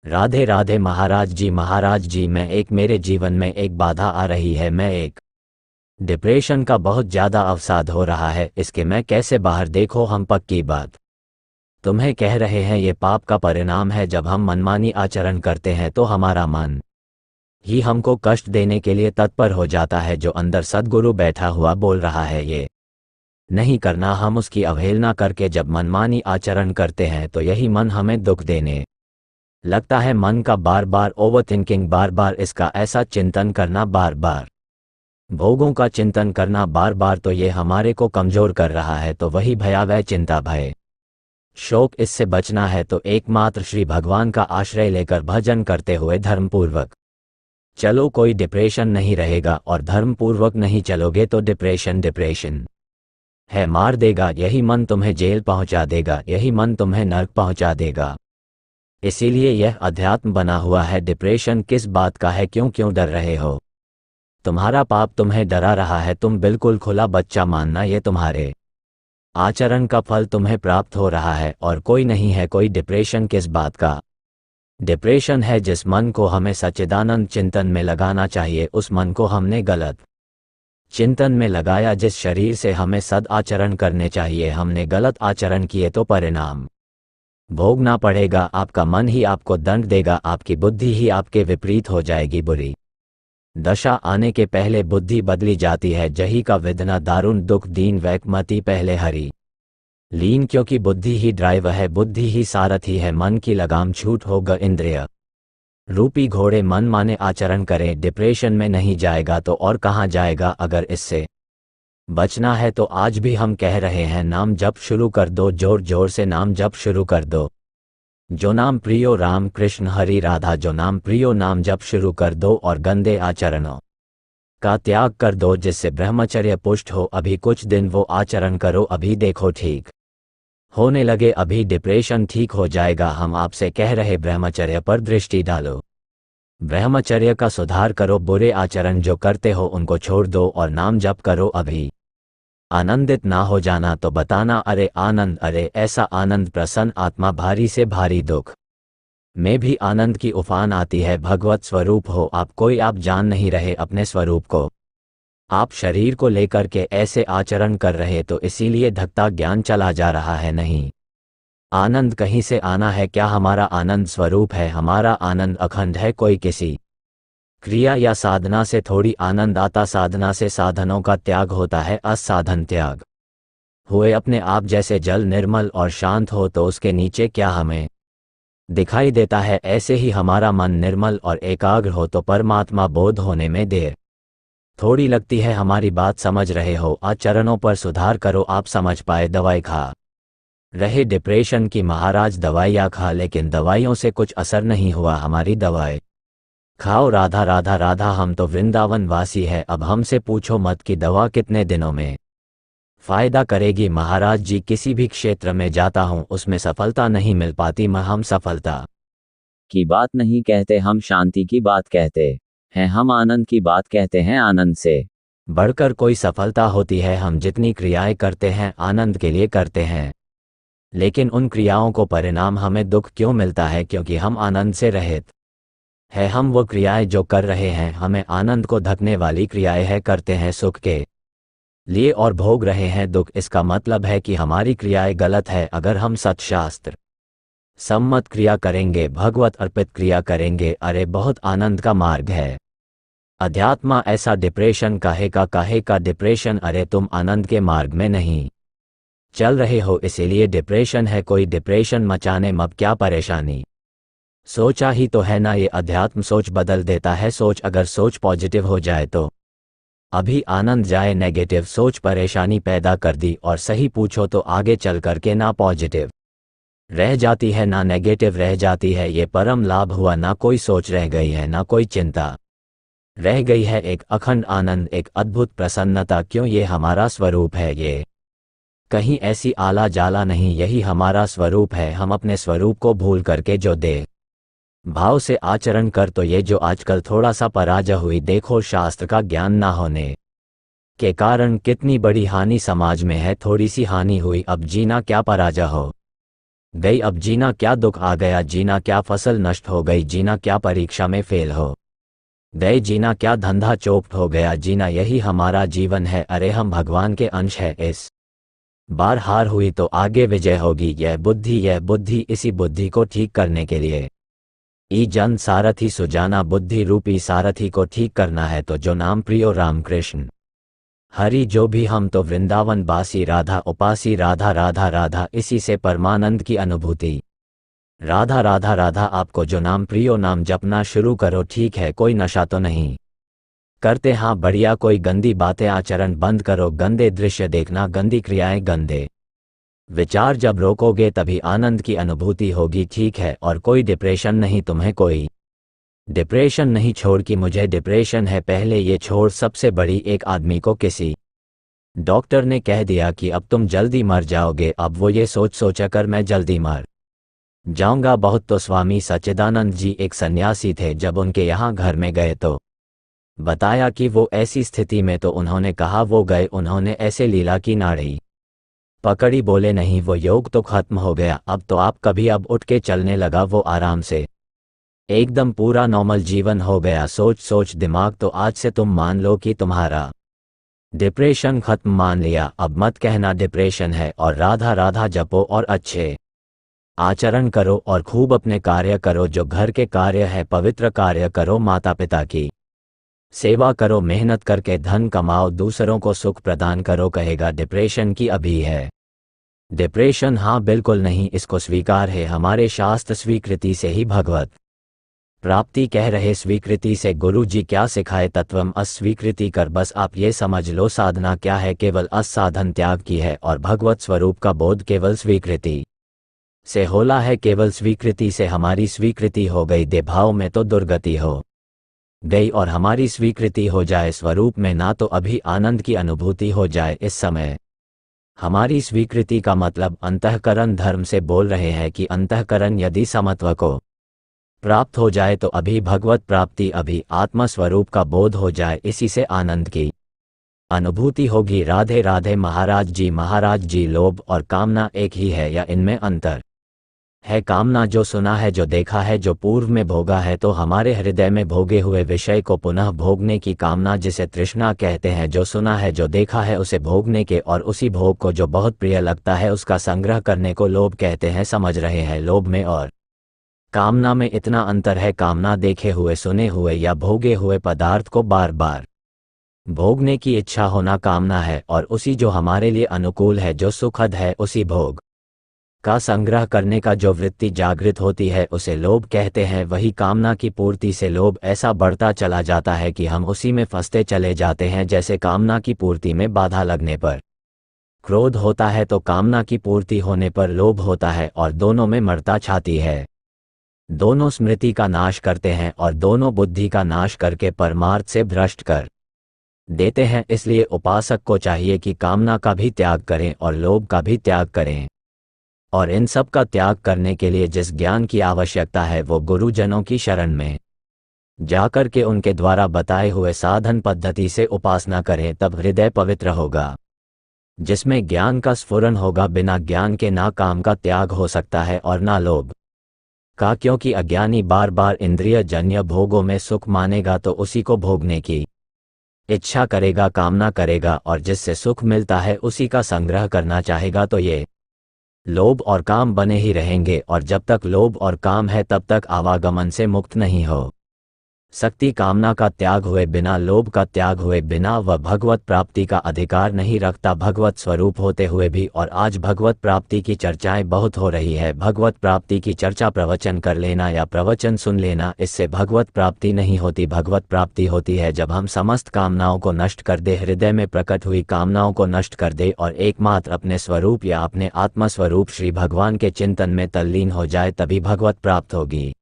राधे राधे महाराज जी मेरे जीवन में एक बाधा आ रही है। मैं एक डिप्रेशन का बहुत ज़्यादा अवसाद हो रहा है, इसके मैं कैसे बाहर? देखो, हम पक्की बात तुम्हें कह रहे हैं, ये पाप का परिणाम है। जब हम मनमानी आचरण करते हैं तो हमारा मन ही हमको कष्ट देने के लिए तत्पर हो जाता है। जो अंदर सद्गुरु बैठा हुआ बोल रहा है ये नहीं करना, हम उसकी अवहेलना करके जब मनमानी आचरण करते हैं तो यही मन हमें दुख देने लगता है। मन का बार बार ओवरथिंकिंग, बार बार इसका ऐसा चिंतन करना, बार बार भोगों का चिंतन करना, बार बार, तो ये हमारे को कमजोर कर रहा है। तो वही भयावह चिंता, भय, शोक, इससे बचना है तो एकमात्र श्री भगवान का आश्रय लेकर भजन करते हुए धर्मपूर्वक चलो। कोई डिप्रेशन नहीं रहेगा, और धर्मपूर्वक नहीं चलोगे तो डिप्रेशन है, मार देगा। यही मन तुम्हें जेल पहुंचा देगा, यही मन तुम्हें नर्क पहुंचा देगा। इसीलिए यह अध्यात्म बना हुआ है। डिप्रेशन किस बात का है? क्यों डर रहे हो? तुम्हारा पाप तुम्हें डरा रहा है। तुम बिल्कुल खुला बच्चा मानना, ये तुम्हारे आचरण का फल तुम्हें प्राप्त हो रहा है और कोई नहीं है। कोई डिप्रेशन किस बात का? डिप्रेशन है जिस मन को हमें सच्चिदानंद चिंतन में लगाना चाहिए, उस मन को हमने गलत चिंतन में लगाया। जिस शरीर से हमें सद आचरण करने चाहिए, हमने गलत आचरण किए तो परिणाम भोगना पड़ेगा। आपका मन ही आपको दंड देगा, आपकी बुद्धि ही आपके विपरीत हो जाएगी। बुरी दशा आने के पहले बुद्धि बदली जाती है। जही का विधना दारुण दुख दीन वैकमति पहले हरि लीन, क्योंकि बुद्धि ही ड्राइवर है, बुद्धि ही सारथी है। मन की लगाम छूट होगा, इंद्रिय रूपी घोड़े मन माने आचरण करें, डिप्रेशन में नहीं जाएगा तो और कहाँ जाएगा? अगर इससे बचना है तो आज भी हम कह रहे हैं, नाम जप शुरू कर दो, जोर जोर से नाम जप शुरू कर दो। जो नाम प्रियो राम कृष्ण हरि राधा, जो नाम प्रियो नाम जप शुरू कर दो और गंदे आचरणों का त्याग कर दो, जिससे ब्रह्मचर्य पुष्ट हो। अभी कुछ दिन वो आचरण करो, अभी देखो ठीक होने लगे, अभी डिप्रेशन ठीक हो जाएगा। हम आपसे कह रहे, ब्रह्मचर्य पर दृष्टि डालो, ब्रह्मचर्य का सुधार करो। बुरे आचरण जो करते हो उनको छोड़ दो और नाम जप करो। अभी आनंदित ना हो जाना तो बताना, अरे आनंद, अरे ऐसा आनंद, प्रसन्न आत्मा, भारी से भारी दुख में भी आनंद की उफान आती है। भगवत स्वरूप हो आप, कोई आप जान नहीं रहे अपने स्वरूप को। आप शरीर को लेकर के ऐसे आचरण कर रहे, तो इसीलिए धकता ज्ञान चला जा रहा है। नहीं, आनंद कहीं से आना है क्या? हमारा आनंद स्वरूप है, हमारा आनंद अखंड है। कोई किसी क्रिया या साधना से थोड़ी आनंद आता, साधना से साधनों का त्याग होता है, असाधन त्याग हुए अपने आप। जैसे जल निर्मल और शांत हो तो उसके नीचे क्या हमें दिखाई देता है, ऐसे ही हमारा मन निर्मल और एकाग्र हो तो परमात्मा बोध होने में देर थोड़ी लगती है। हमारी बात समझ रहे हो? आचरणों पर सुधार करो, आप समझ पाए। दवाई खा रहे डिप्रेशन की, महाराज दवाइयाँ खा, लेकिन दवाइयों से कुछ असर नहीं हुआ। हमारी दवाएं खाओ, राधा राधा राधा, हम तो वृंदावन वासी है। अब हमसे पूछो मत कि दवा कितने दिनों में फायदा करेगी। महाराज जी, किसी भी क्षेत्र में जाता हूँ उसमें सफलता नहीं मिल पाती। हम सफलता की बात नहीं कहते, हम शांति की बात कहते हैं, हम आनंद की बात कहते हैं। आनंद से बढ़कर कोई सफलता होती है? हम जितनी क्रियाएं करते हैं आनंद के लिए करते हैं, लेकिन उन क्रियाओं को परिणाम हमें दुख क्यों मिलता है? क्योंकि हम आनंद से रहित है। हम वो क्रियाएं जो कर रहे हैं हमें आनंद को धकने वाली क्रियाएं है, करते हैं सुख के लिए और भोग रहे हैं दुख। इसका मतलब है कि हमारी क्रियाएं गलत है। अगर हम सत्शास्त्र सम्मत क्रिया करेंगे, भगवत अर्पित क्रिया करेंगे, अरे बहुत आनंद का मार्ग है अध्यात्मा। ऐसा डिप्रेशन काहे का डिप्रेशन? अरे तुम आनंद के मार्ग में नहीं चल रहे हो, इसीलिए डिप्रेशन है। कोई डिप्रेशन मचाने मब क्या परेशानी? सोचा ही तो है ना, ये अध्यात्म सोच बदल देता है। सोच, अगर सोच पॉजिटिव हो जाए तो अभी आनंद जाए, नेगेटिव सोच परेशानी पैदा कर दी। और सही पूछो तो आगे चल करके ना पॉजिटिव रह जाती है ना नेगेटिव रह जाती है। ये परम लाभ हुआ, ना कोई सोच रह गई है, ना कोई चिंता रह गई है। एक अखंड आनंद, एक अद्भुत प्रसन्नता। क्यों? ये हमारा स्वरूप है, ये कहीं ऐसी आला जाला नहीं, यही हमारा स्वरूप है। हम अपने स्वरूप को भूल करके जो दे भाव से आचरण कर, तो ये जो आजकल थोड़ा सा पराजय हुई, देखो शास्त्र का ज्ञान ना होने के कारण कितनी बड़ी हानि समाज में है। थोड़ी सी हानि हुई, अब जीना क्या पराजय हो? गई अब जीना क्या दुख आ गया, जीना क्या फसल नष्ट हो गई, जीना क्या परीक्षा में फेल हो गए, जीना क्या धंधा चौपट हो गया, जीना यही हमारा जीवन है। अरे हम भगवान के अंश है, इस बार हार हुई तो आगे विजय होगी। यह बुद्धि इसी बुद्धि को ठीक करने के लिए ई जन सारथी सुजाना, बुद्धि रूपी सारथी को ठीक करना है तो जो नाम प्रियो रामकृष्ण हरि, जो भी हम तो वृंदावन बासी, राधा उपासी, राधा राधा राधा, इसी से परमानंद की अनुभूति। राधा राधा राधा, आपको जो नाम प्रियो नाम जपना शुरू करो। ठीक है, कोई नशा तो नहीं करते? हाँ बढ़िया। कोई गंदी बातें आचरण बंद करो, गंदे दृश्य देखना, गंदी क्रियाएं, गंदे विचार जब रोकोगे तभी आनंद की अनुभूति होगी। ठीक है, और कोई डिप्रेशन नहीं, तुम्हें कोई डिप्रेशन नहीं। छोड़ कि मुझे डिप्रेशन है, पहले ये छोड़। सबसे बड़ी, एक आदमी को किसी डॉक्टर ने कह दिया कि अब तुम जल्दी मर जाओगे। अब वो ये सोचकर मैं जल्दी मर जाऊंगा बहुत। तो स्वामी सच्चिदानंद जी एक सन्यासी थे, जब उनके यहाँ घर में गए तो बताया कि वो ऐसी स्थिति में, तो उन्होंने कहा वो गए, उन्होंने ऐसे लीला की नाड़ी पकड़ी, बोले नहीं वो योग तो खत्म हो गया, अब तो आप कभी अब उठ के चलने लगा, वो आराम से एकदम पूरा नॉर्मल जीवन हो गया। सोच दिमाग, तो आज से तुम मान लो कि तुम्हारा डिप्रेशन खत्म, मान लिया। अब मत कहना डिप्रेशन है, और राधा राधा जपो और अच्छे आचरण करो और खूब अपने कार्य करो, जो घर के कार्य है पवित्र कार्य करो, माता पिता की सेवा करो, मेहनत करके धन कमाओ, दूसरों को सुख प्रदान करो। कहेगा डिप्रेशन की अभी है डिप्रेशन? हाँ बिल्कुल नहीं, इसको स्वीकार है। हमारे शास्त्र स्वीकृति से ही भगवत प्राप्ति कह रहे, स्वीकृति से। गुरु जी क्या सिखाए? तत्वम अस्वीकृति कर, बस आप ये समझ लो साधना क्या है, केवल असाधन त्याग की है, और भगवत स्वरूप का बोध केवल स्वीकृति से होला है। केवल स्वीकृति से हमारी स्वीकृति हो गई, देभाव में तो दुर्गति हो गई, और हमारी स्वीकृति हो जाए स्वरूप में, ना तो अभी आनंद की अनुभूति हो जाए इस समय। हमारी स्वीकृति का मतलब अंतःकरण धर्म से बोल रहे हैं कि अंतःकरण यदि समत्व को प्राप्त हो जाए तो अभी भगवत प्राप्ति, अभी आत्मा स्वरूप का बोध हो जाए, इसी से आनंद की अनुभूति होगी। राधे राधे। महाराज जी, लोभ और कामना एक ही है या इनमें अंतर है? कामना जो सुना है, जो देखा है, जो पूर्व में भोगा है, तो हमारे हृदय में भोगे हुए विषय को पुनः भोगने की कामना, जिसे तृष्णा कहते हैं। जो सुना है, जो देखा है, उसे भोगने के, और उसी भोग को जो बहुत प्रिय लगता है उसका संग्रह करने को लोभ कहते हैं। समझ रहे हैं? लोभ में और कामना में इतना अंतर है। कामना देखे हुए, सुने हुए या भोगे हुए पदार्थ को बार बार भोगने की इच्छा होना कामना है, और उसी जो हमारे लिए अनुकूल है, जो सुखद है, उसी भोग का संग्रह करने का जो वृत्ति जागृत होती है उसे लोभ कहते हैं। वही कामना की पूर्ति से लोभ ऐसा बढ़ता चला जाता है कि हम उसी में फंसते चले जाते हैं। जैसे कामना की पूर्ति में बाधा लगने पर क्रोध होता है, तो कामना की पूर्ति होने पर लोभ होता है, और दोनों में मरता छाती है। दोनों स्मृति का नाश करते हैं, और दोनों बुद्धि का नाश करके परमार्थ से भ्रष्ट कर देते हैं। इसलिए उपासक को चाहिए कि कामना का भी त्याग करें और लोभ का भी त्याग करें, और इन सब का त्याग करने के लिए जिस ज्ञान की आवश्यकता है वो गुरुजनों की शरण में जाकर के उनके द्वारा बताए हुए साधन पद्धति से उपासना करें, तब हृदय पवित्र होगा, जिसमें ज्ञान का स्फुरन होगा। बिना ज्ञान के ना काम का त्याग हो सकता है और ना लोभ का, क्योंकि अज्ञानी बार बार इंद्रिय जन्य भोगों में सुख मानेगा तो उसी को भोगने की इच्छा करेगा, कामना करेगा, और जिससे सुख मिलता है उसी का संग्रह करना चाहेगा। तो ये लोभ और काम बने ही रहेंगे, और जब तक लोभ और काम है तब तक आवागमन से मुक्त नहीं हो सकती। कामना का त्याग हुए बिना, लोभ का त्याग हुए बिना वह भगवत प्राप्ति का अधिकार नहीं रखता, भगवत स्वरूप होते हुए भी। और आज भगवत प्राप्ति की चर्चाएं बहुत हो रही है। भगवत प्राप्ति की चर्चा प्रवचन कर लेना या प्रवचन सुन लेना, इससे भगवत प्राप्ति नहीं होती। भगवत प्राप्ति होती है जब हम समस्त कामनाओं को नष्ट कर दे, हृदय में प्रकट हुई कामनाओं को नष्ट कर दे, और एकमात्र अपने स्वरूप या अपने आत्मा स्वरूप श्री भगवान के चिंतन में तल्लीन हो जाए, तभी भगवत प्राप्त होगी।